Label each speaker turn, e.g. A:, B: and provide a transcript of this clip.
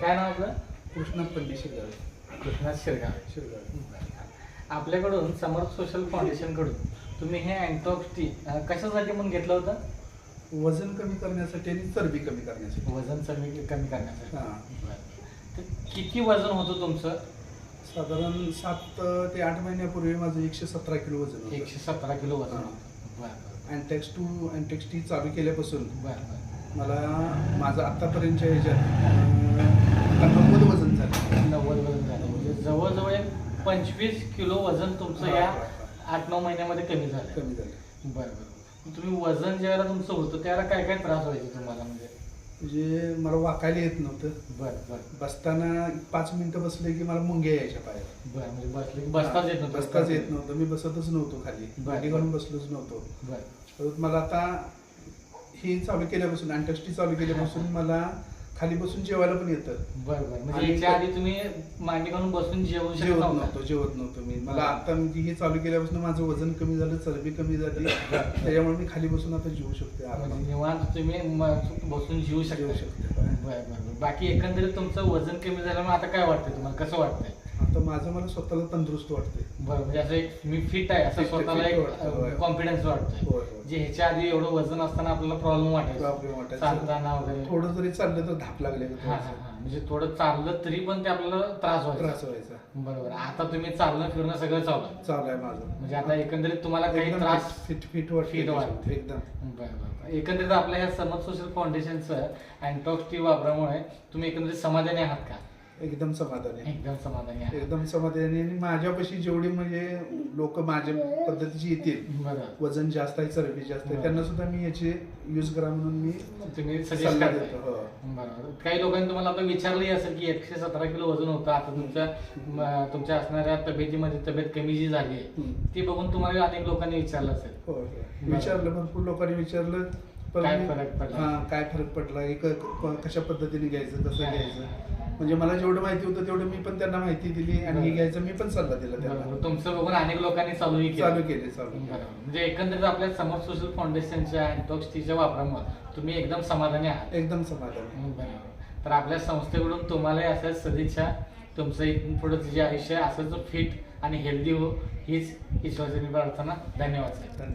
A: काय नाव आपलं?
B: कृष्णा पंडित शिरगावे.
A: कृष्णा शिरगावे. आपल्याकडून समर्थ सोशल फाउंडेशनकडून तुम्ही हे अँटॉक्स टी कशासाठी म्हणून घेतलं होतं?
B: वजन कमी करण्यासाठी आणि चरबी कमी करण्यासाठी.
A: वजन कमी करण्यासाठी.
B: हां.
A: तर किती वजन होतं तुमचं?
B: साधारण 7 ते 8 महिन्यापूर्वी माझं 117 किलो वजन होतं.
A: 117 किलो वजन
B: हां.
A: होतं. बरं
B: अँटेक्स टी चालू केल्यापासून
A: बरं
B: मला माझं आत्तापर्यंतच्या ह्याच्यात 90 वजन झालं.
A: 90 वजन झालं. म्हणजे जवळजवळ एक 25 किलो वजन तुमचं या 8-9 महिन्यामध्ये कमी झालं.
B: कमी झालं.
A: बरं. तुम्ही वजन ज्यावेळेला तुमचं होतं त्यावेळेला काय काय त्रास व्हायचे तुम्हाला?
B: म्हणजे मला वाकायला येत नव्हतं.
A: बरं.
B: बसताना 5 मिनिटं बसले की मला मुंग्या यायच्या पायाला.
A: बरं. म्हणजे बसले की बसताच येत नव्हतं.
B: मी बसतच नव्हतो खाली. गाडी घालून बसलोच नव्हतो.
A: बरं.
B: परत मला आता हे चालू केल्यापासून अँटेक्स टी चालू केल्यापासून मला खाली बसून जेवायला पण येतं.
A: बरं. म्हणजे याच्या आधी तुम्ही मांडी घालून बसून जेवत
B: नव्हतो मी. मला आता म्हणजे हे चालू केल्यापासून माझं वजन कमी झालं, चरबी कमी झाली. त्याच्यामुळे मी खाली बसून आता जेवू शकते.
A: निवांत तुम्ही बसून जेवू शकते. बरं. बाकी एकंदरीत तुमचं वजन कमी झाल्यामुळे आता काय वाटतंय तुम्हाला? कसं वाटतंय
B: आता? मला स्वतःला तंदुरुस्त वाटते.
A: बरं. म्हणजे असं एक मी फिट आहे असं स्वतःला एक कॉन्फिडन्स वाटतोय. जे ह्याच्या आधी एवढं वजन असताना आपल्याला प्रॉब्लेम वाटायचा चालताना वगैरे.
B: थोडं जरी चाललं तर धाप लागले.
A: म्हणजे थोडं चाललं तरी पण ते आपल्याला त्रास व्हायचा. बरोबर. आता तुम्ही चालणं फिरणं सगळं चालू आहे
B: माझं.
A: म्हणजे आता एकंदरीत तुम्हाला काही त्रास
B: फिट वाटते एकदम.
A: बरोबर. एकंदरीत आपल्या या समर्थ सोशल फाउंडेशनचं अँटॉक्स टी वापरामुळे तुम्ही एकंदरीत समाधानी आहात का?
B: एकदम समाधानी.
A: एकदम
B: समाधानी. आणि माझ्यापाशी जेवढी म्हणजे लोक माझ्या पद्धतीची येतील, वजन जास्त आहे, चरबी जास्त आहे, त्यांना सुद्धा मी याचे यूज करा म्हणून
A: तुम्ही सजेस्ट करता. बरोबर. काही लोकांनी तुम्हाला आता विचारलंही असेल की 117 किलो वजन होतं, आता तुमच्या असणाऱ्या तब्येतीमध्ये तब्येत कमी जी झाली आहे ती बघून तुम्हाला अनेक लोकांनी विचारलं असेल.
B: विचारलं, भरपूर लोकांनी विचारलं.
A: काय फरक
B: पडला, कशा पद्धतीने घ्यायचं, कसं घ्यायचं. म्हणजे मला जेवढं माहिती होतं तेवढं मी पण त्यांना माहिती दिली आणि हे घ्यायचं मी पण सल्ला दिला त्यांना.
A: तुमचं बघून अनेक लोकांनी चालू
B: केले.
A: म्हणजे एकंदरीत आपल्या समर्थ सोशल फाउंडेशनच्या अँटॉक्स टीच्या वापरामुळे तुम्ही एकदम समाधानी आहात?
B: एकदम समाधानी.
A: तर आपल्या संस्थेकडून तुम्हाला अशाच सदिच्छा. तुमचं इथून पुढे जे आयुष्य असंच फिट आणि हेल्दी हो हीच ईश्वराची प्रार्थना. धन्यवाद.